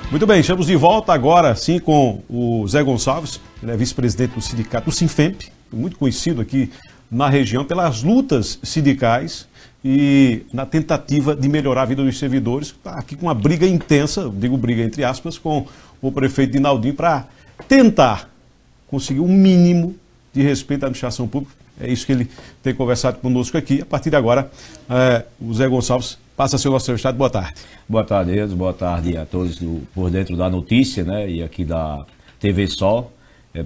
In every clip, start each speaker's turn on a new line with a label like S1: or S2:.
S1: Muito bem, estamos de volta agora sim com o Zé Gonçalves, ele é vice-presidente do sindicato do Sinfemp, muito conhecido aqui na região pelas lutas sindicais e na tentativa de melhorar a vida dos servidores. Está aqui com uma briga intensa, digo briga entre aspas, com o prefeito Dinaldinho para tentar conseguir um mínimo de respeito à administração pública. É isso que ele tem conversado conosco aqui. A partir de agora, o Zé Gonçalves passa a ser o nosso entrevistado. Boa tarde.
S2: Boa tarde, Edu. Boa tarde a todos por dentro da notícia, né? E aqui da TV Sol.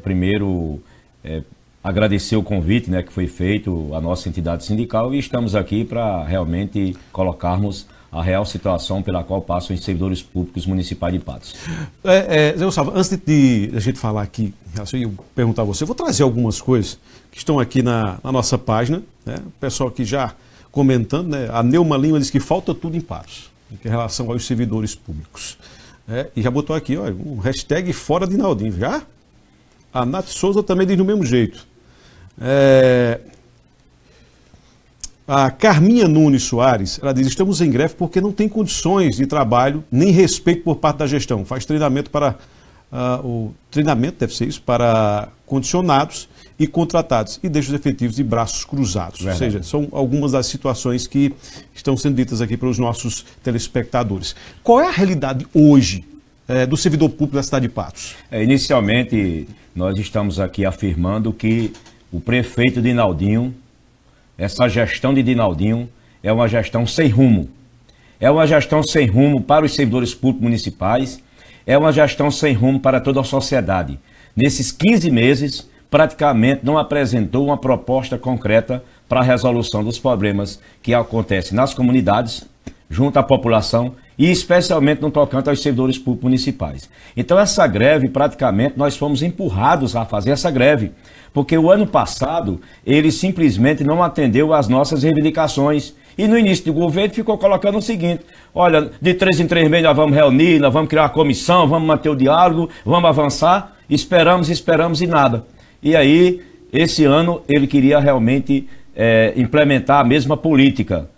S2: Primeiro, agradecer o convite, né, que foi feito à nossa entidade sindical, e estamos aqui para realmente colocarmos a real situação pela qual passam os servidores públicos municipais de Patos.
S1: Zé Gonçalves, antes de a gente falar aqui, eu perguntar a você, eu vou trazer algumas coisas que estão aqui na nossa página, né? O pessoal aqui já comentando, né? A Neuma Lima diz que falta tudo em Patos, em relação aos servidores públicos. E já botou aqui, ó, um hashtag fora Dinaldinho, já? A Nath Souza também diz do mesmo jeito. A Carminha Nunes Soares, ela diz, estamos em greve porque não tem condições de trabalho, nem respeito por parte da gestão. Faz treinamento para, o treinamento deve ser isso, para condicionados e contratados, e deixa os efetivos de braços cruzados. Verdade. Ou seja, são algumas das situações que estão sendo ditas aqui pelos nossos telespectadores. Qual é a realidade hoje do servidor público da cidade de Patos?
S2: Inicialmente, nós estamos aqui afirmando que o prefeito Dinaldinho, essa gestão de Dinaldinho, é uma gestão sem rumo. É uma gestão sem rumo para os servidores públicos municipais, é uma gestão sem rumo para toda a sociedade. Nesses 15 meses, praticamente não apresentou uma proposta concreta para a resolução dos problemas que acontecem nas comunidades, junto à população e especialmente no tocante aos servidores públicos municipais. Então essa greve, praticamente, nós fomos empurrados a fazer essa greve, porque o ano passado ele simplesmente não atendeu às nossas reivindicações. E no início do governo ficou colocando o seguinte, olha, de 3 em 3 meses nós vamos reunir, nós vamos criar uma comissão, vamos manter o diálogo, vamos avançar, esperamos e nada. E aí, esse ano, ele queria realmente implementar a mesma política,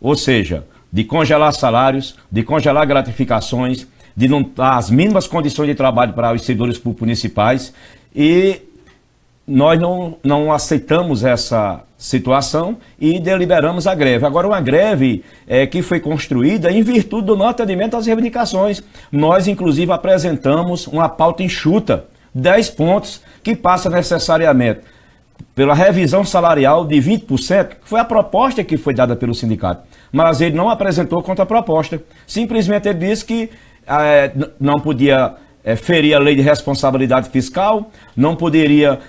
S2: ou seja, de congelar salários, de congelar gratificações, de não dar as mínimas condições de trabalho para os servidores públicos municipais, e nós não aceitamos essa situação e deliberamos a greve. Agora, uma greve que foi construída em virtude do não atendimento às reivindicações. Nós, inclusive, apresentamos uma pauta enxuta, 10 pontos, que passa necessariamente pela revisão salarial de 20%, que foi a proposta que foi dada pelo sindicato. Mas ele não apresentou contraproposta. Simplesmente ele disse que não podia ferir a lei de responsabilidade fiscal, não poderia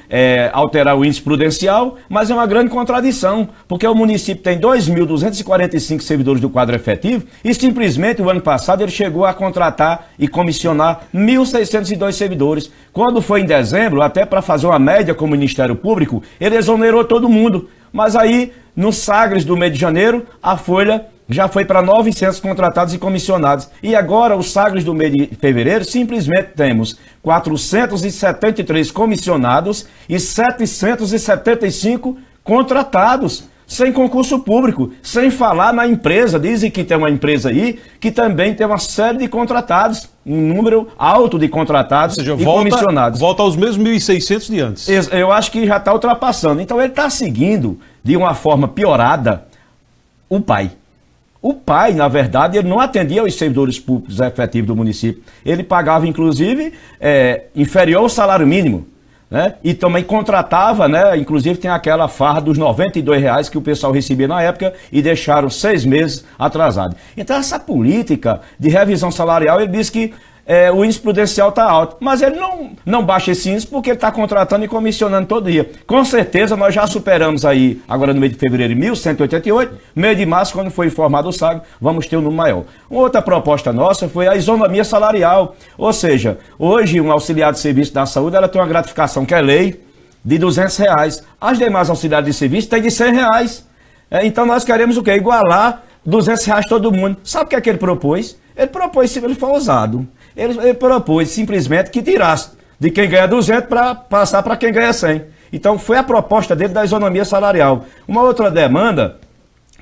S2: alterar o índice prudencial, mas é uma grande contradição, porque o município tem 2.245 servidores do quadro efetivo e simplesmente o ano passado ele chegou a contratar e comissionar 1.602 servidores. Quando foi em dezembro, até para fazer uma média com o Ministério Público, ele exonerou todo mundo. Mas aí, no Sagres do mês de janeiro, a folha já foi para 900 contratados e comissionados. E agora, os Sagres do mês de fevereiro, simplesmente temos 473 comissionados e 775 contratados, sem concurso público, sem falar na empresa. Dizem que tem uma empresa aí que também tem uma série de contratados, um número alto de contratados, ou seja, comissionados.
S1: Volta aos mesmos 1.600 de antes.
S2: Eu acho que já está ultrapassando. Então, ele está seguindo, de uma forma piorada, o pai. O pai, na verdade, ele não atendia aos servidores públicos efetivos do município. Ele pagava, inclusive, inferior ao salário mínimo, né? E também contratava, né? Inclusive tem aquela farra dos R$92 que o pessoal recebia na época e deixaram 6 meses atrasado. Então essa política de revisão salarial, ele disse que o índice prudencial está alto, mas ele não baixa esse índice porque ele está contratando e comissionando todo dia. Com certeza nós já superamos aí, agora no mês de fevereiro, 1.188, mês de março, quando foi informado o SAG, vamos ter um número maior. Uma outra proposta nossa foi a isonomia salarial, ou seja, hoje um auxiliar de serviço da saúde, ela tem uma gratificação que é lei de R$200, as demais auxiliares de serviço têm de R$100. Então nós queremos o quê? Igualar R$200 todo mundo. Sabe o que é que ele propôs? Ele foi ousado. Ele propôs simplesmente que tirasse de quem ganha 200 para passar para quem ganha 100. Então foi a proposta dele da isonomia salarial. Uma outra demanda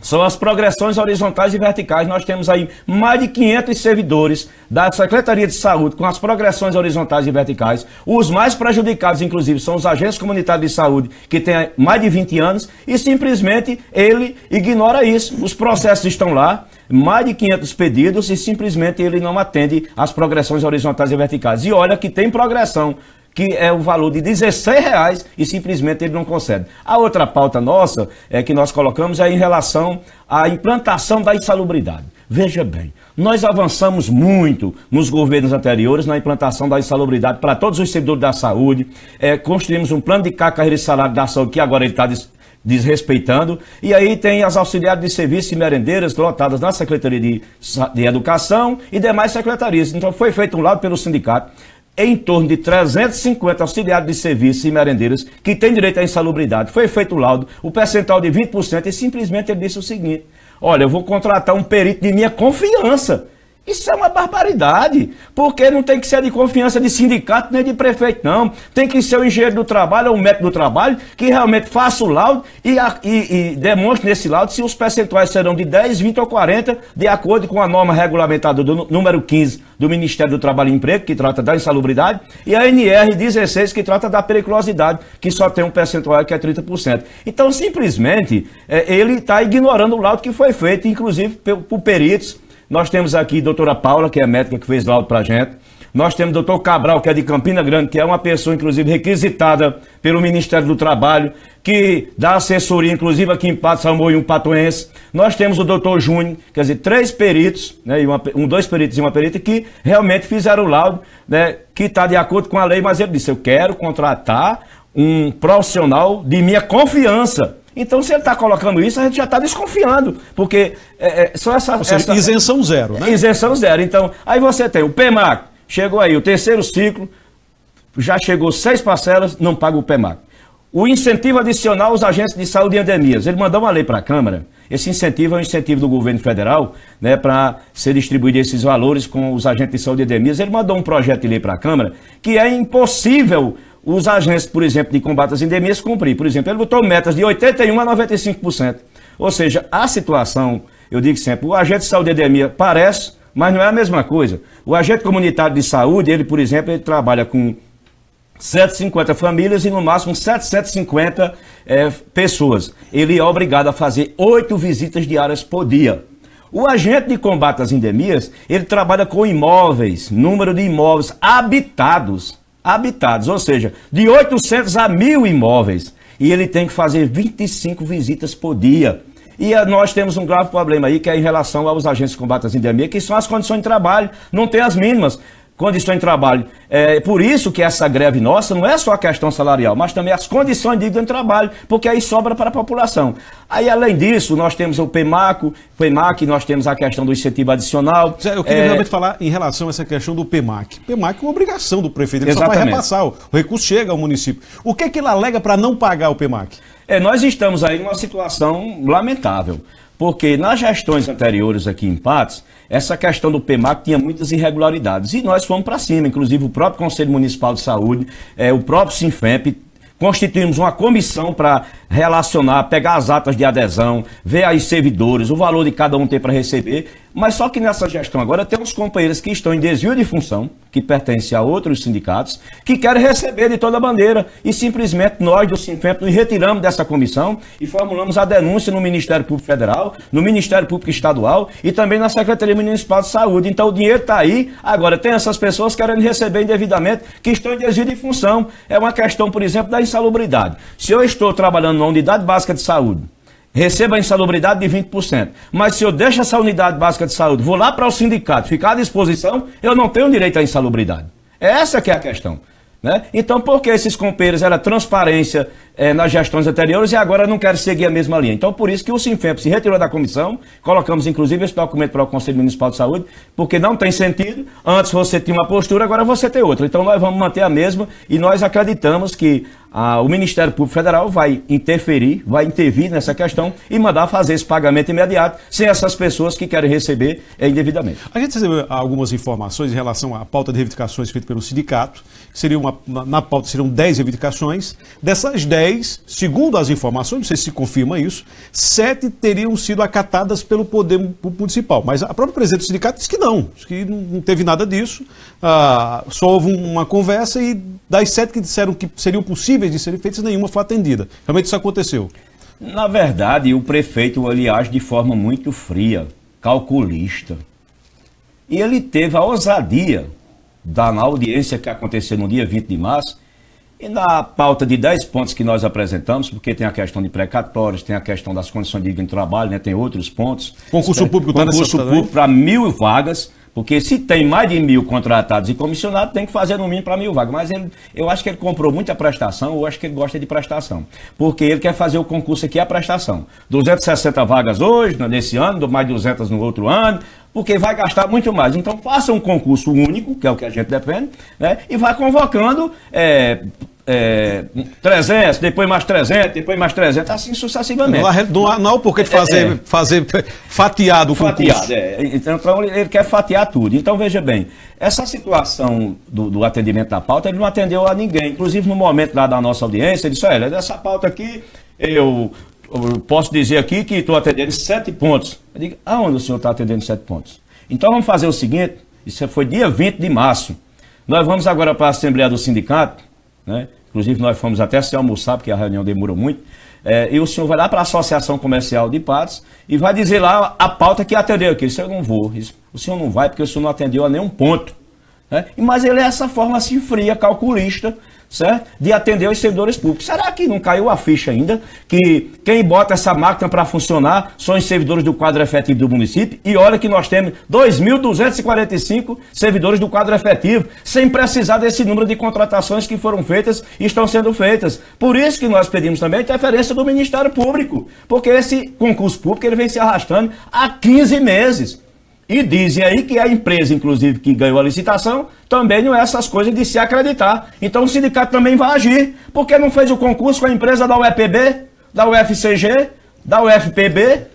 S2: são as progressões horizontais e verticais. Nós temos aí mais de 500 servidores da Secretaria de Saúde com as progressões horizontais e verticais. Os mais prejudicados, inclusive, são os agentes comunitários de saúde, que têm mais de 20 anos, e simplesmente ele ignora isso. Os processos estão lá, mais de 500 pedidos, e simplesmente ele não atende às progressões horizontais e verticais. E olha que tem progressão, que é o valor de R$16 e simplesmente ele não concede. A outra pauta nossa que nós colocamos é em relação à implantação da insalubridade. Veja bem, nós avançamos muito nos governos anteriores na implantação da insalubridade para todos os servidores da saúde, construímos um plano de carreira e salário da saúde que agora ele está desrespeitando, e aí tem as auxiliares de serviço e merendeiras lotadas na Secretaria de Educação e demais secretarias. Então foi feito um laudo pelo sindicato, em torno de 350 auxiliares de serviço e merendeiras que têm direito à insalubridade. Foi feito o laudo, o percentual de 20%, e simplesmente ele disse o seguinte: olha, eu vou contratar um perito de minha confiança. Isso é uma barbaridade, porque não tem que ser de confiança de sindicato nem de prefeito, não. Tem que ser o engenheiro do trabalho ou o médico do trabalho que realmente faça o laudo e demonstre nesse laudo se os percentuais serão de 10, 20 ou 40, de acordo com a norma regulamentada do número 15 do Ministério do Trabalho e Emprego, que trata da insalubridade, e a NR 16, que trata da periculosidade, que só tem um percentual que é 30%. Então, simplesmente, ele está ignorando o laudo que foi feito, inclusive por peritos. Nós temos aqui a doutora Paula, que é médica, que fez laudo para a gente. Nós temos o doutor Cabral, que é de Campina Grande, que é uma pessoa, inclusive, requisitada pelo Ministério do Trabalho, que dá assessoria, inclusive, aqui em Patos Samoa e um patuense. Nós temos o doutor Júnior, quer dizer, 3 peritos, né, 2 peritos e uma perita, que realmente fizeram o laudo, né, que está de acordo com a lei, mas ele disse: eu quero contratar um profissional de minha confiança. Então, se ele está colocando isso, a gente já está desconfiando, porque só essa
S1: isenção zero, né?
S2: Isenção zero. Então, aí você tem o PEMAC, chegou aí o 3º ciclo, já chegou 6 parcelas, não paga o PEMAC. O incentivo adicional aos agentes de saúde e endemias, ele mandou uma lei para a Câmara. Esse incentivo é um incentivo do governo federal, né, para ser distribuído esses valores com os agentes de saúde e endemias. Ele mandou um projeto de lei para a Câmara que é impossível os agentes, por exemplo, de combate às endemias cumprir. Por exemplo, ele botou metas de 81% a 95%. Ou seja, a situação, eu digo sempre, o agente de saúde e endemia parece, mas não é a mesma coisa. O agente comunitário de saúde, ele, por exemplo, ele trabalha com 750 famílias e no máximo 750 pessoas. Ele é obrigado a fazer 8 visitas diárias por dia. O agente de combate às endemias, ele trabalha com imóveis, número de imóveis habitados, ou seja, de 800 a 1.000 imóveis. E ele tem que fazer 25 visitas por dia. E nós temos um grave problema aí, que é em relação aos agentes de combate às endemias, que são as condições de trabalho, não tem as mínimas condições de trabalho. É por isso que essa greve nossa não é só a questão salarial, mas também as condições dignas de trabalho, porque aí sobra para a população. Aí, além disso, nós temos o PEMAC, nós temos a questão do incentivo adicional.
S1: Eu queria realmente falar em relação a essa questão do PEMAC. PEMAC é uma obrigação do prefeito, ele Exatamente. Só vai repassar, o recurso chega ao município. O que é que ele alega para não pagar o PEMAC?
S2: Nós estamos aí numa situação lamentável, porque nas gestões anteriores aqui em Patos, essa questão do PEMAC tinha muitas irregularidades. E nós fomos para cima, inclusive o próprio Conselho Municipal de Saúde, o próprio Sinfemp, constituímos uma comissão para relacionar, pegar as atas de adesão, ver aí servidores, o valor de cada um tem para receber. Mas só que nessa gestão agora temos companheiros que estão em desvio de função, que pertencem a outros sindicatos, que querem receber de toda a bandeira. E simplesmente nós do Sinfemp nos retiramos dessa comissão e formulamos a denúncia no Ministério Público Federal, no Ministério Público Estadual e também na Secretaria Municipal de Saúde. Então o dinheiro está aí, agora tem essas pessoas querendo receber indevidamente, que estão em desvio de função. É uma questão, por exemplo, da insalubridade. Se eu estou trabalhando numa unidade básica de saúde, receba a insalubridade de 20%. Mas se eu deixo essa unidade básica de saúde, vou lá para o sindicato, ficar à disposição, eu não tenho direito à insalubridade. Essa que é a questão. Né? Então, por que esses companheiros era transparência nas gestões anteriores e agora não querem seguir a mesma linha? Então, por isso que o Sinfemp se retirou da comissão, colocamos inclusive esse documento para o Conselho Municipal de Saúde, porque não tem sentido, antes você tinha uma postura, agora você tem outra. Então, nós vamos manter a mesma e nós acreditamos que o Ministério Público Federal vai interferir, vai intervir nessa questão e mandar fazer esse pagamento imediato sem essas pessoas que querem receber indevidamente.
S1: A gente recebeu algumas informações em relação à pauta de reivindicações feita pelo sindicato, que seria na pauta seriam 10 reivindicações. Dessas 10, segundo as informações, não sei se confirma isso, 7 teriam sido acatadas pelo Poder Municipal. Mas a própria presidente do sindicato disse que não teve nada disso, só houve uma conversa e das 7 que disseram que seriam possíveis de serem feitas, nenhuma foi atendida. Realmente isso aconteceu.
S2: Na verdade, o prefeito ele age de forma muito fria, calculista. E ele teve a ousadia na audiência que aconteceu no dia 20 de março, e na pauta de 10 pontos que nós apresentamos, porque tem a questão de precatórios, tem a questão das condições de trabalho, né, tem outros pontos.
S1: Concurso público está nessa
S2: Concurso público para 1.000 vagas. Porque se tem mais de 1.000 contratados e comissionados, tem que fazer no mínimo para 1.000 vagas. Mas eu acho que ele comprou muita prestação, ou acho que ele gosta de prestação. Porque ele quer fazer o concurso aqui, a prestação. 260 vagas hoje, nesse ano, mais 200 no outro ano, porque vai gastar muito mais. Então faça um concurso único, que é o que a gente defende, né? E vai convocando 300, depois mais 300, depois mais 300, assim sucessivamente.
S1: Não há o porquê de fazer fatiado o concurso.
S2: Então ele quer fatiar tudo. Então veja bem, essa situação do atendimento da pauta, ele não atendeu a ninguém. Inclusive no momento lá da nossa audiência, ele disse, olha, dessa pauta aqui, eu posso dizer aqui que estou atendendo 7 pontos. Eu digo, aonde o senhor está atendendo 7 pontos? Então vamos fazer o seguinte, isso foi dia 20 de março. Nós vamos agora para a Assembleia do Sindicato, né? Inclusive nós fomos até se almoçar, porque a reunião demorou muito, e o senhor vai lá para a Associação Comercial de Patos e vai dizer lá a pauta que atendeu aqui. Isso eu não vou, o senhor não vai porque o senhor não atendeu a nenhum ponto. Né? Mas ele é essa forma assim fria, calculista, certo? De atender os servidores públicos. Será que não caiu a ficha ainda que quem bota essa máquina para funcionar são os servidores do quadro efetivo do município? E olha que nós temos 2.245 servidores do quadro efetivo, sem precisar desse número de contratações que foram feitas e estão sendo feitas. Por isso que nós pedimos também a interferência do Ministério Público, porque esse concurso público ele vem se arrastando há 15 meses. E dizem aí que a empresa, inclusive, que ganhou a licitação, também não é essas coisas de se acreditar. Então o sindicato também vai agir. Por que não fez o concurso com a empresa da UEPB, da UFCG, da UFPB?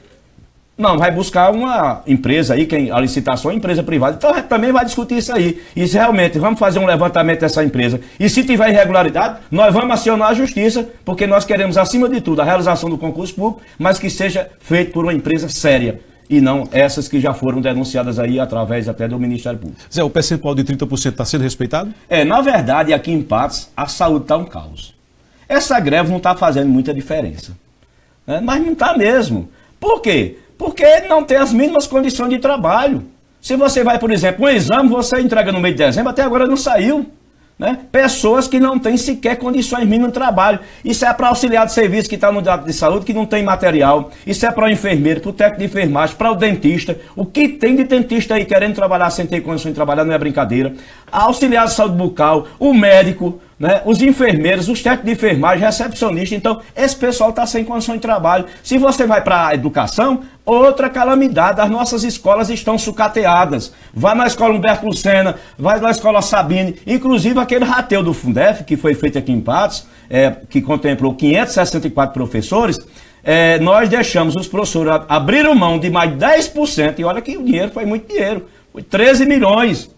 S2: Não, vai buscar uma empresa aí, a licitação é empresa privada. Então também vai discutir isso aí. E se realmente vamos fazer um levantamento dessa empresa. E se tiver irregularidade, nós vamos acionar a justiça, porque nós queremos, acima de tudo, a realização do concurso público, mas que seja feito por uma empresa séria. E não essas que já foram denunciadas aí através até do Ministério Público.
S1: Zé, o percentual de 30% está sendo respeitado?
S2: Na verdade, aqui em Patos, a saúde está um caos. Essa greve não está fazendo muita diferença. Né? Mas não está mesmo. Por quê? Porque não tem as mínimas condições de trabalho. Se você vai, por exemplo, um exame, você entrega no mês de dezembro, até agora não saiu. Né? Pessoas que não têm sequer condições mínimas de trabalho. Isso é para auxiliar de serviço que está no dado de saúde, que não tem material. Isso é para o enfermeiro, para o técnico de enfermagem, para o dentista. O que tem de dentista aí querendo trabalhar sem ter condições de trabalhar não é brincadeira. A auxiliar de saúde bucal, o médico, né? Os enfermeiros, os técnicos de enfermagem, recepcionistas. Então, esse pessoal está sem condições de trabalho. Se você vai para a educação, outra calamidade. As nossas escolas estão sucateadas. Vai na escola Humberto Lucena, vai na escola Sabine. Inclusive, aquele rateio do Fundef, que foi feito aqui em Patos, que contemplou 564 professores, nós deixamos os professores abriram mão de mais 10%. E olha que o dinheiro foi muito dinheiro. Foi 13 milhões.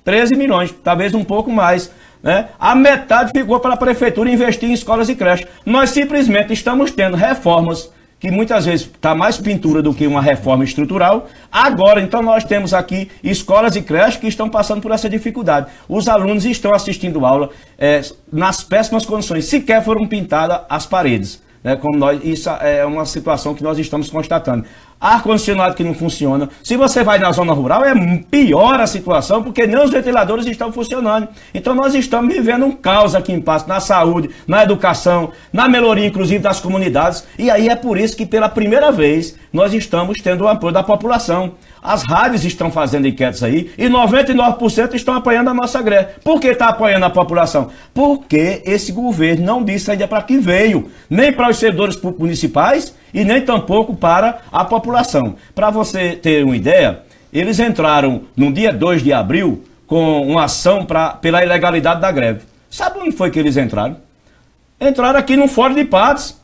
S2: 13 milhões, talvez um pouco mais. Né? A metade ficou para a prefeitura investir em escolas e creches. Nós simplesmente estamos tendo reformas que muitas vezes está mais pintura do que uma reforma estrutural. Agora, então, nós temos aqui escolas e creches que estão passando por essa dificuldade. Os alunos estão assistindo aula nas péssimas condições. Sequer foram pintadas as paredes. Né? Isso é uma situação que nós estamos constatando. Ar-condicionado que não funciona. Se você vai na zona rural, é pior a situação, porque nem os ventiladores estão funcionando. Então nós estamos vivendo um caos aqui em Patos, na saúde, na educação, na melhoria, inclusive, das comunidades. E aí é por isso que, pela primeira vez, nós estamos tendo o apoio da população. As rádios estão fazendo enquetes aí e 99% estão apoiando a nossa greve. Por que está apoiando a população? Porque esse governo não disse ainda para que veio, nem para os servidores públicos municipais e nem tampouco para a população. Para você ter uma ideia, eles entraram no dia 2 de abril com uma ação pela ilegalidade da greve. Sabe onde foi que eles entraram? entraram aqui no Fórum de Patos,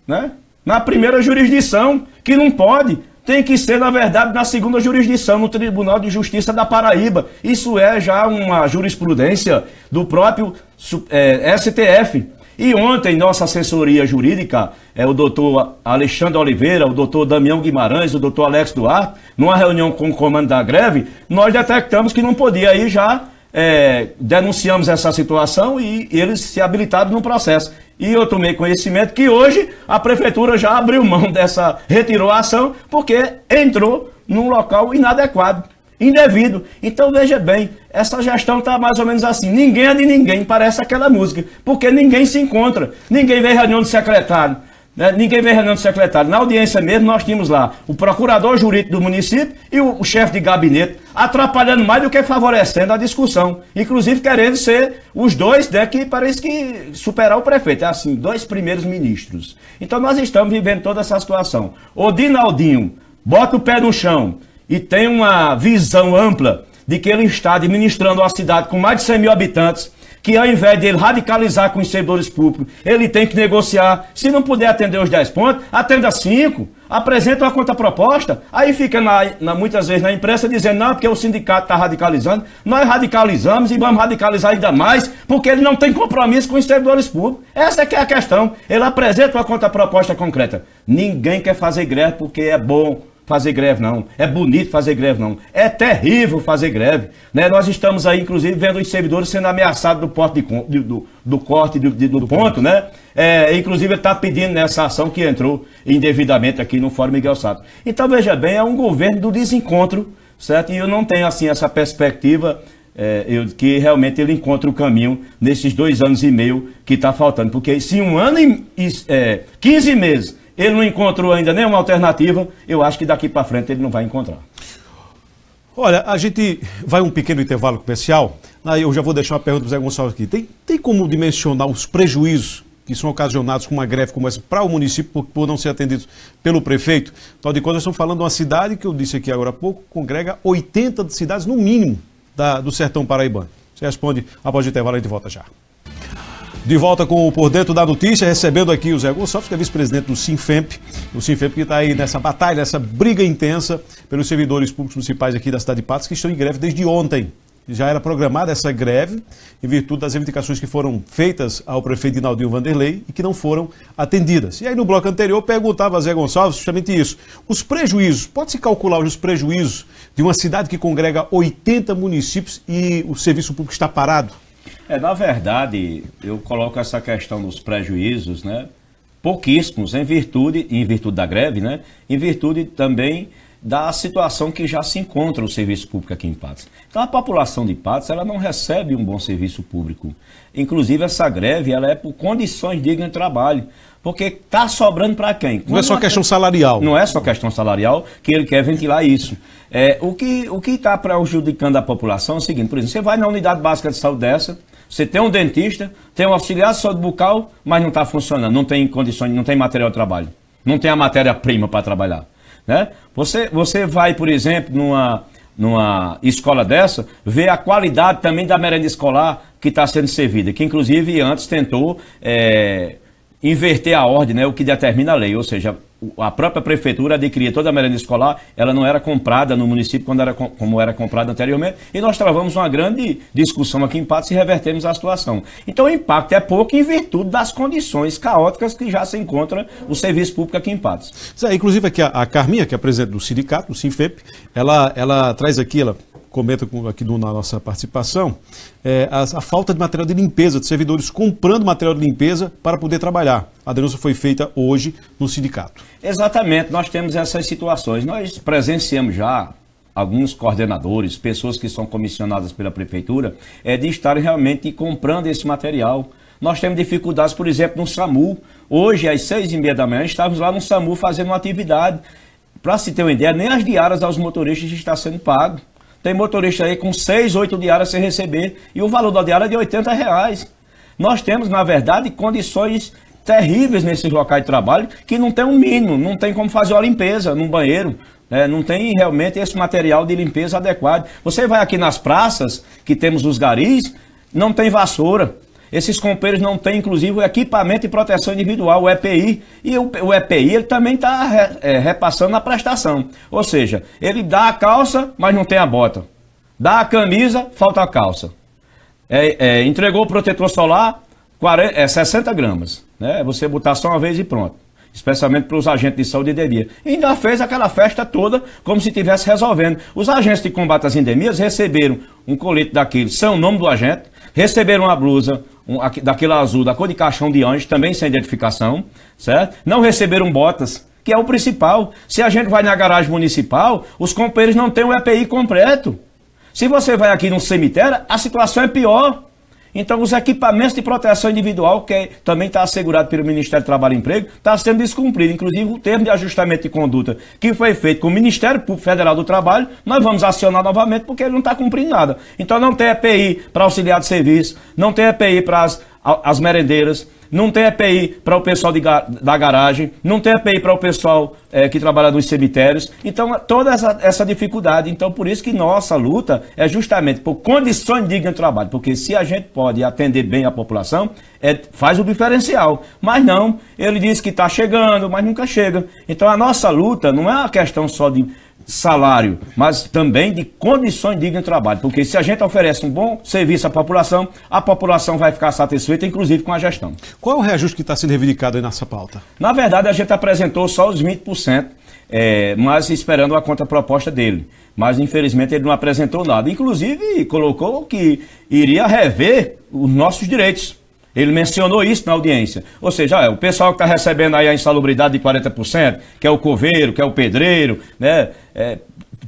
S2: né? Na primeira jurisdição, que não pode. Tem que ser, na verdade, na segunda jurisdição, no Tribunal de Justiça da Paraíba. Isso é já uma jurisprudência do próprio STF. E ontem, nossa assessoria jurídica, o doutor Alexandre Oliveira, o doutor Damião Guimarães, o doutor Alex Duarte, numa reunião com o comando da greve, nós detectamos que não podia. Aí já denunciamos essa situação e eles se habilitaram no processo. E eu tomei conhecimento que hoje a prefeitura já abriu mão dessa, retirou a ação, porque entrou num local inadequado, indevido. Então veja bem, essa gestão está mais ou menos assim, ninguém é de ninguém, parece aquela música, porque ninguém se encontra, ninguém vê reunião de secretário. Ninguém vê reunião do secretário. Na audiência mesmo, nós tínhamos lá o procurador jurídico do município e o chefe de gabinete, atrapalhando mais do que favorecendo a discussão. Inclusive querendo ser os dois, né, que parece que superar o prefeito. É assim, 2 primeiros ministros. Então nós estamos vivendo toda essa situação. O Dinaldinho bota o pé no chão e tem uma visão ampla de que ele está administrando uma cidade com mais de 100 mil habitantes, que ao invés de ele radicalizar com os servidores públicos, ele tem que negociar. Se não puder atender os 10 pontos, atenda 5, apresenta uma contraproposta, aí fica muitas vezes na imprensa dizendo, não, porque o sindicato está radicalizando. Nós radicalizamos e vamos radicalizar ainda mais, porque ele não tem compromisso com os servidores públicos. Essa é que é a questão. Ele apresenta uma contraproposta concreta. Ninguém quer fazer greve porque é bom fazer greve, não. É bonito fazer greve, não. É terrível fazer greve. Né? Nós estamos aí, inclusive, vendo os servidores sendo ameaçados do corte do ponto, né? Inclusive, ele está pedindo nessa ação que entrou indevidamente aqui no Fórum Miguel Sato. Então, veja bem, é um governo do desencontro, certo? E eu não tenho, assim, essa perspectiva que realmente ele encontre o caminho nesses 2 anos e meio que está faltando. Porque se 1 ano e 15 meses ele não encontrou ainda nenhuma alternativa, eu acho que daqui para frente ele não vai encontrar.
S1: Olha, a gente vai um pequeno intervalo comercial. Aí eu já vou deixar uma pergunta para o Zé Gonçalves aqui. Tem como dimensionar os prejuízos que são ocasionados com uma greve como essa para o município por não ser atendidos pelo prefeito? Afinal de contas, nós estamos falando de uma cidade que eu disse aqui agora há pouco, congrega 80 cidades no mínimo do sertão paraibano. Você responde após o intervalo, a gente volta já. De volta com o Por Dentro da Notícia, recebendo aqui o Zé Gonçalves, que é vice-presidente do Sinfemp. O Sinfemp que está aí nessa batalha, nessa briga intensa pelos servidores públicos municipais aqui da cidade de Patos, que estão em greve desde ontem. Já era programada essa greve, em virtude das reivindicações que foram feitas ao prefeito Dinaldinho Vanderlei e que não foram atendidas. E aí no bloco anterior eu perguntava a Zé Gonçalves justamente isso. Os prejuízos, pode-se calcular os prejuízos de uma cidade que congrega 80 municípios e o serviço público está parado?
S2: Na verdade, eu coloco essa questão dos prejuízos, né, pouquíssimos, em virtude da greve, né, em virtude também da situação que já se encontra o serviço público aqui em Patos. Então, a população de Patos, ela não recebe um bom serviço público. Inclusive, essa greve, ela é por condições dignas de trabalho. Porque está sobrando para quem?
S1: Não é só questão salarial.
S2: Não é só questão salarial que ele quer ventilar isso. O que está prejudicando a população é o seguinte, por exemplo, você vai na unidade básica de saúde dessa, você tem um dentista, tem um auxiliar de saúde bucal, mas não está funcionando, não tem condições, não tem material de trabalho, não tem a matéria-prima para trabalhar. Né? Você vai, por exemplo, numa escola dessa, ver a qualidade também da merenda escolar que está sendo servida, que inclusive antes tentou inverter a ordem, né, o que determina a lei, ou seja, a própria prefeitura adquiria toda a merenda escolar, ela não era comprada no município como era comprada anteriormente, e nós travamos uma grande discussão aqui em Patos e revertemos a situação. Então o impacto é pouco em virtude das condições caóticas que já se encontra o serviço público aqui em Patos.
S1: Inclusive aqui a Carminha, que é a presidente do sindicato, do Sinfemp, ela traz aqui, ela comenta aqui na nossa participação, a falta de material de limpeza, de servidores comprando material de limpeza para poder trabalhar. A denúncia foi feita hoje no sindicato.
S2: Exatamente, nós temos essas situações. Nós presenciamos já alguns coordenadores, pessoas que são comissionadas pela prefeitura, de estarem realmente comprando esse material. Nós temos dificuldades, por exemplo, no SAMU. Hoje, às 6h30 da manhã, estávamos lá no SAMU fazendo uma atividade. Para se ter uma ideia, nem as diárias aos motoristas está sendo pago. Tem motorista aí com 6, 8 diárias sem receber e o valor da diária é de R$80. Nós temos, na verdade, condições terríveis nesses locais de trabalho que não tem um mínimo, não tem como fazer uma limpeza num banheiro, né? Não tem realmente esse material de limpeza adequado. Você vai aqui nas praças, que temos os garis, não tem vassoura. Esses companheiros não têm, inclusive, o equipamento de proteção individual, o EPI, e o EPI ele também está repassando a prestação. Ou seja, ele dá a calça, mas não tem a bota. Dá a camisa, falta a calça. Entregou o protetor solar, 60 gramas. Né? Você botar só uma vez e pronto. Especialmente para os agentes de saúde e endemia. E ainda fez aquela festa toda como se estivesse resolvendo. Os agentes de combate às endemias receberam um colete daquele, sem o nome do agente, receberam uma blusa daquele azul, da cor de caixão de anjo, também sem identificação, certo? Não receberam botas, que é o principal. Se a gente vai na garagem municipal, os companheiros não têm o EPI completo. Se você vai aqui no cemitério, a situação é pior. Então, os equipamentos de proteção individual, que também está assegurado pelo Ministério do Trabalho e Emprego, está sendo descumprido. Inclusive, o termo de ajustamento de conduta que foi feito com o Ministério Público Federal do Trabalho, nós vamos acionar novamente porque ele não está cumprindo nada. Então, não tem EPI para auxiliar de serviço, não tem EPI para as merendeiras, não tem EPI para o pessoal da garagem, não tem EPI para o pessoal que trabalha nos cemitérios. Então, toda essa dificuldade. Então, por isso que nossa luta é justamente por condições dignas de trabalho. Porque se a gente pode atender bem a população, faz o diferencial. Mas não, ele diz que está chegando, mas nunca chega. Então, a nossa luta não é uma questão só de salário, mas também de condições dignas de trabalho, porque se a gente oferece um bom serviço à população, a população vai ficar satisfeita, inclusive com a gestão.
S1: Qual é o reajuste que está sendo reivindicado aí nessa pauta?
S2: Na verdade, a gente apresentou só os 20%, mas esperando a contraproposta dele. Mas, infelizmente, ele não apresentou nada. Inclusive, colocou que iria rever os nossos direitos. Ele mencionou isso na audiência. Ou seja, o pessoal que está recebendo aí a insalubridade de 40%, que é o coveiro, que é o pedreiro, né?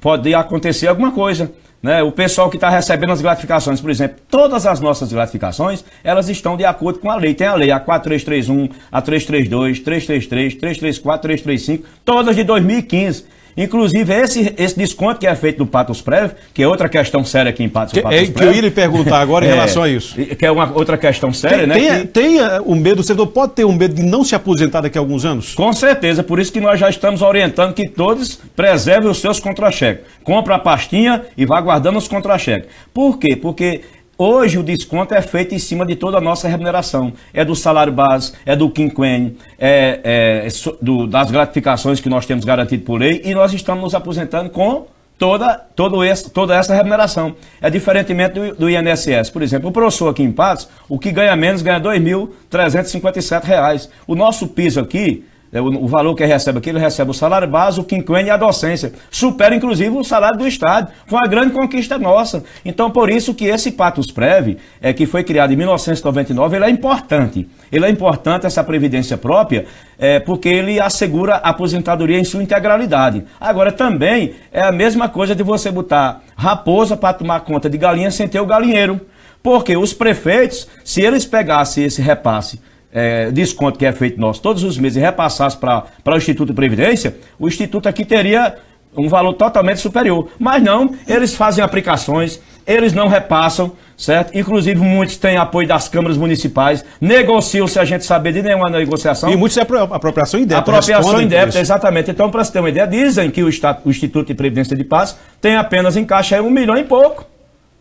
S2: Pode acontecer alguma coisa. Né? O pessoal que está recebendo as gratificações, por exemplo, todas as nossas gratificações, elas estão de acordo com a lei. Tem a lei, a 4331, a 332, 333, 334, 335, todas de 2015. Inclusive, esse desconto que é feito do Patos Prévio, que é outra questão séria aqui em Patos Prévio.
S1: Que eu ia lhe perguntar agora em relação a isso.
S2: Que é uma outra questão séria, né?
S1: Tem o medo, o servidor pode ter o medo de não se aposentar daqui a alguns anos?
S2: Com certeza, por isso que nós já estamos orientando que todos preservem os seus contra-cheques. Compra a pastinha e vá guardando os contra-cheques. Por quê? Porque hoje o desconto é feito em cima de toda a nossa remuneração. É do salário base, é do quinquênio, das gratificações que nós temos garantido por lei, e nós estamos nos aposentando com toda essa remuneração. É diferentemente do INSS. Por exemplo, o professor aqui em Patos, o que ganha menos ganha R$ 2.357. O nosso piso aqui, o valor que ele recebe aqui, ele recebe o salário base, o quinquênio e a docência. Supera, inclusive, o salário do Estado. Foi uma grande conquista nossa. Então, por isso que esse Patos Prévio, que foi criado em 1999, ele é importante. Ele é importante, essa previdência própria, porque ele assegura a aposentadoria em sua integralidade. Agora, também é a mesma coisa de você botar raposa para tomar conta de galinha sem ter o galinheiro. Porque os prefeitos, se eles pegassem esse repasse, desconto que é feito nosso todos os meses e repassasse para o Instituto de Previdência, o Instituto aqui teria um valor totalmente superior. Mas não, eles fazem aplicações, eles não repassam, certo? Inclusive muitos têm apoio das câmaras municipais, negociam se a gente saber de nenhuma negociação.
S1: E muitos é apropriação indébita.
S2: Apropriação indébita, exatamente. Então, para você ter uma ideia, dizem que o Instituto de Previdência de Patos tem apenas em caixa 1 milhão e pouco.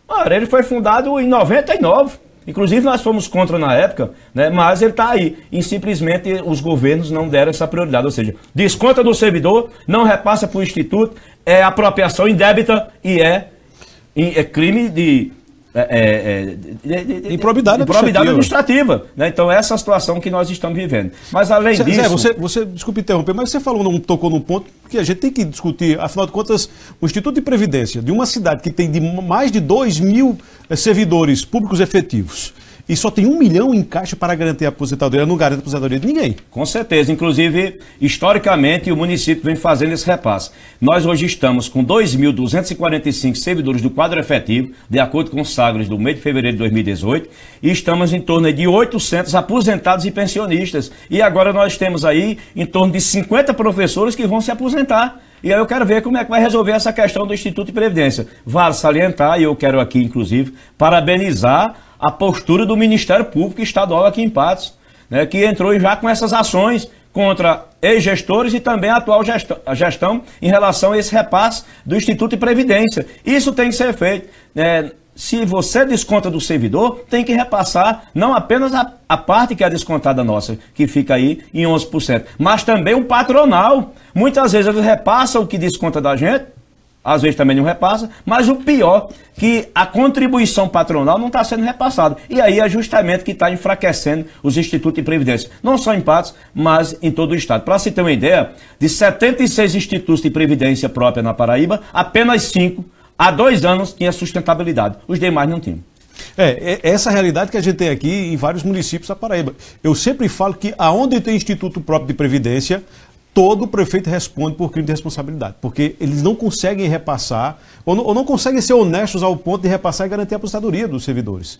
S2: Ora, ele foi fundado em 99. Inclusive, nós fomos contra na época, né? Mas ele está aí. E simplesmente os governos não deram essa prioridade. Ou seja, desconta do servidor, não repassa para o Instituto, é apropriação indébita e é crime de
S1: improbidade
S2: administrativa. Né? Então, essa é a situação que nós estamos vivendo. Mas, além disso...
S1: Zé, você, desculpe interromper, mas você tocou num ponto que a gente tem que discutir. Afinal de contas, o Instituto de Previdência de uma cidade que tem mais de 2.000 servidores públicos efetivos e só tem 1 milhão em caixa para garantir a aposentadoria, não garante a aposentadoria de ninguém.
S2: Com certeza. Inclusive, historicamente, o município vem fazendo esse repasse. Nós hoje estamos com 2.245 servidores do quadro efetivo, de acordo com os sagres do mês de fevereiro de 2018, e estamos em torno de 800 aposentados e pensionistas. E agora nós temos aí em torno de 50 professores que vão se aposentar. E aí eu quero ver como é que vai resolver essa questão do Instituto de Previdência. Vale salientar, e eu quero aqui, inclusive, parabenizar a postura do Ministério Público Estadual aqui em Patos, né, que entrou já com essas ações contra ex-gestores e também a atual gestão em relação a esse repasse do Instituto de Previdência. Isso tem que ser feito. se você desconta do servidor, tem que repassar não apenas a parte que é descontada nossa, que fica aí em 11%, mas também o patronal. Muitas vezes eles repassam o que desconta da gente, às vezes também não repassa, mas o pior, que a contribuição patronal não está sendo repassada. E aí é justamente que está enfraquecendo os institutos de previdência. Não só em Patos, mas em todo o estado. Para se ter uma ideia, de 76 institutos de previdência própria na Paraíba, apenas 5 há 2 anos tinha sustentabilidade. Os demais não tinham.
S1: Essa realidade que a gente tem aqui em vários municípios da Paraíba. Eu sempre falo que aonde tem instituto próprio de previdência, todo prefeito responde por crime de responsabilidade, porque eles não conseguem repassar, ou não conseguem ser honestos ao ponto de repassar e garantir a aposentadoria dos servidores.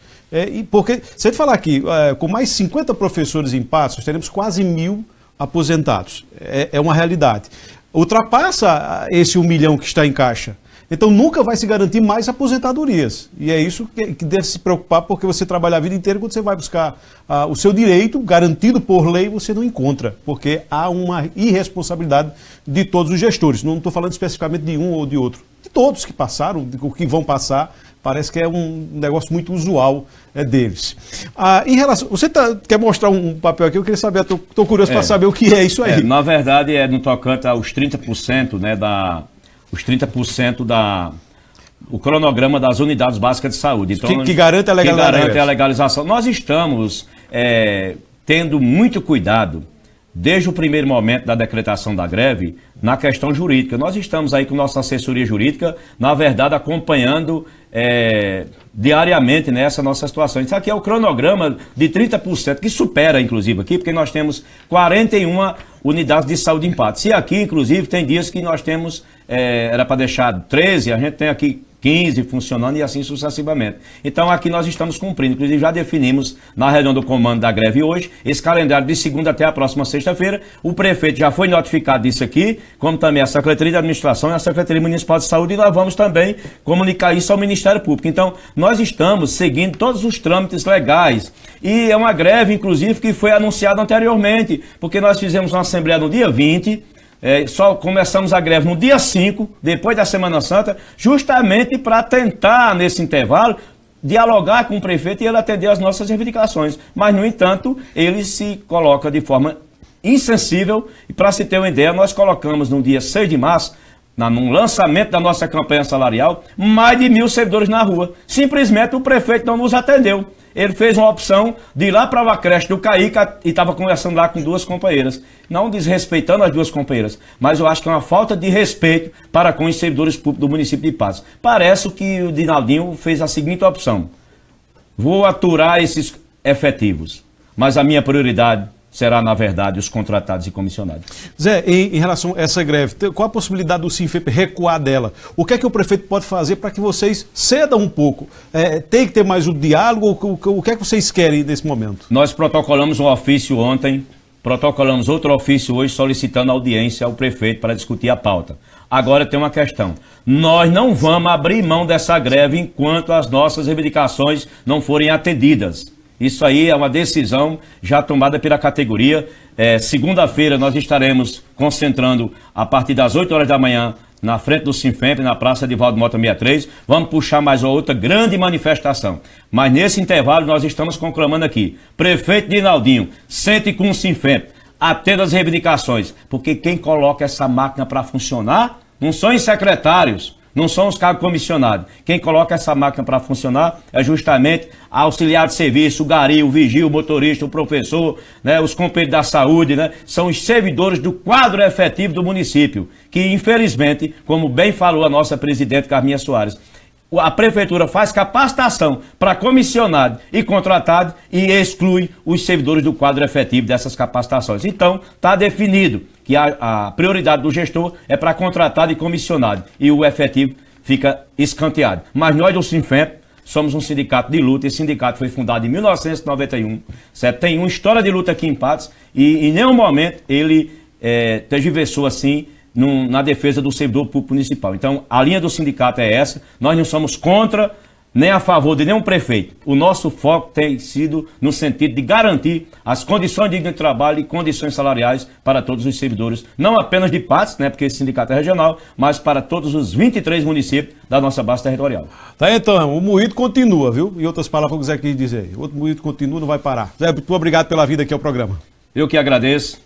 S1: Porque, se a gente falar aqui, com mais 50 professores em Patos, teremos quase 1.000 aposentados. É uma realidade. Ultrapassa esse 1 milhão que está em caixa. Então nunca vai se garantir mais aposentadorias. E é isso que deve se preocupar, porque você trabalha a vida inteira, quando você vai buscar o seu direito, garantido por lei, você não encontra, porque há uma irresponsabilidade de todos os gestores. Não estou falando especificamente de um ou de outro. De todos que passaram, de que vão passar, parece que é um negócio muito usual deles. Em relação, você quer mostrar um papel aqui? Eu queria saber, estou curioso para saber o que é isso aí.
S2: Na verdade, no tocante aos 30%, né, os 30% o cronograma das unidades básicas de saúde. Então,
S1: que garante a legalização.
S2: Que garante a legalização. Nós estamos tendo muito cuidado, desde o primeiro momento da decretação da greve, na questão jurídica. Nós estamos aí com nossa assessoria jurídica, na verdade, acompanhando diariamente nessa nossa situação. Isso aqui é o cronograma de 30%, que supera, inclusive, aqui, porque nós temos 41 unidades de saúde em Patos. E aqui, inclusive, tem dias que nós temos, era para deixar 13, a gente tem aqui 15 funcionando e assim sucessivamente. Então aqui nós estamos cumprindo, inclusive já definimos na reunião do comando da greve hoje, esse calendário de segunda até a próxima sexta-feira. O prefeito já foi notificado disso aqui, como também a Secretaria de Administração e a Secretaria Municipal de Saúde, e nós vamos também comunicar isso ao Ministério Público. Então nós estamos seguindo todos os trâmites legais, e é uma greve, inclusive, que foi anunciada anteriormente, porque nós fizemos uma assembleia no dia 20, só começamos a greve no dia 5, depois da Semana Santa, justamente para tentar, nesse intervalo, dialogar com o prefeito e ele atender as nossas reivindicações. Mas, no entanto, ele se coloca de forma insensível, e para se ter uma ideia, nós colocamos no dia 6 de março, no lançamento da nossa campanha salarial, mais de 1.000 servidores na rua. Simplesmente o prefeito não nos atendeu. Ele fez uma opção de ir lá para o Acresce do Caíca e estava conversando lá com 2 companheiras. Não desrespeitando as 2 companheiras, mas eu acho que é uma falta de respeito para com os servidores públicos do município de Patos. Parece que o Dinaldinho fez a seguinte opção: vou aturar esses efetivos, mas a minha prioridade será, na verdade, os contratados e comissionados.
S1: Zé, em relação a essa greve, qual a possibilidade do Sinfep recuar dela? O que é que o prefeito pode fazer para que vocês cedam um pouco? Tem que ter mais o diálogo? O que é que vocês querem nesse momento?
S2: Nós protocolamos um ofício ontem, protocolamos outro ofício hoje solicitando audiência ao prefeito para discutir a pauta. Agora tem uma questão: nós não vamos abrir mão dessa greve enquanto as nossas reivindicações não forem atendidas. Isso aí é uma decisão já tomada pela categoria. Segunda-feira nós estaremos concentrando a partir das 8 horas da manhã na frente do Sinfep, na Praça de Valdo Mota 63. Vamos puxar mais uma outra grande manifestação. Mas nesse intervalo nós estamos conclamando aqui: prefeito Dinaldinho, sente com o Sinfep, atenda as reivindicações, porque quem coloca essa máquina para funcionar não são os secretários, não são os cargos comissionados. Quem coloca essa máquina para funcionar é justamente a auxiliar de serviço, o gari, o vigio, o motorista, o professor, né, os companheiros da saúde, né, são os servidores do quadro efetivo do município, que infelizmente, como bem falou a nossa presidente Carminha Soares, a prefeitura faz capacitação para comissionado e contratado e exclui os servidores do quadro efetivo dessas capacitações. Então, está definido que a prioridade do gestor é para contratado e comissionado, e o efetivo fica escanteado. Mas nós do Sinfep somos um sindicato de luta. Esse sindicato foi fundado em 1991, certo? Tem uma história de luta aqui em Patos, e em nenhum momento ele tergiversou assim na defesa do servidor público municipal. Então, a linha do sindicato é essa. Nós não somos contra nem a favor de nenhum prefeito. O nosso foco tem sido no sentido de garantir as condições dignas de trabalho e condições salariais para todos os servidores, não apenas de Patos, né, porque esse sindicato é regional, mas para todos os 23 municípios da nossa base territorial.
S1: Tá, então, o moído continua, viu? E outras palavras que o Zé quis dizer. O outro moído continua, não vai parar. Zé, muito obrigado pela vida aqui ao programa.
S2: Eu que agradeço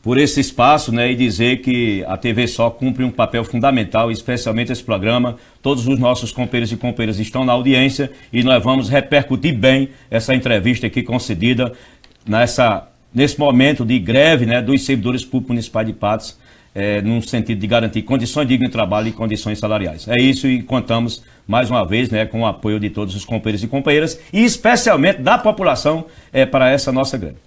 S2: por esse espaço, né, e dizer que a TV Só cumpre um papel fundamental, especialmente esse programa. Todos os nossos companheiros e companheiras estão na audiência e nós vamos repercutir bem essa entrevista aqui concedida nesse momento de greve, né, dos servidores públicos municipais de Patos, no sentido de garantir condições dignas de trabalho e condições salariais. É isso, e contamos mais uma vez, né, com o apoio de todos os companheiros e companheiras e especialmente da população para essa nossa greve.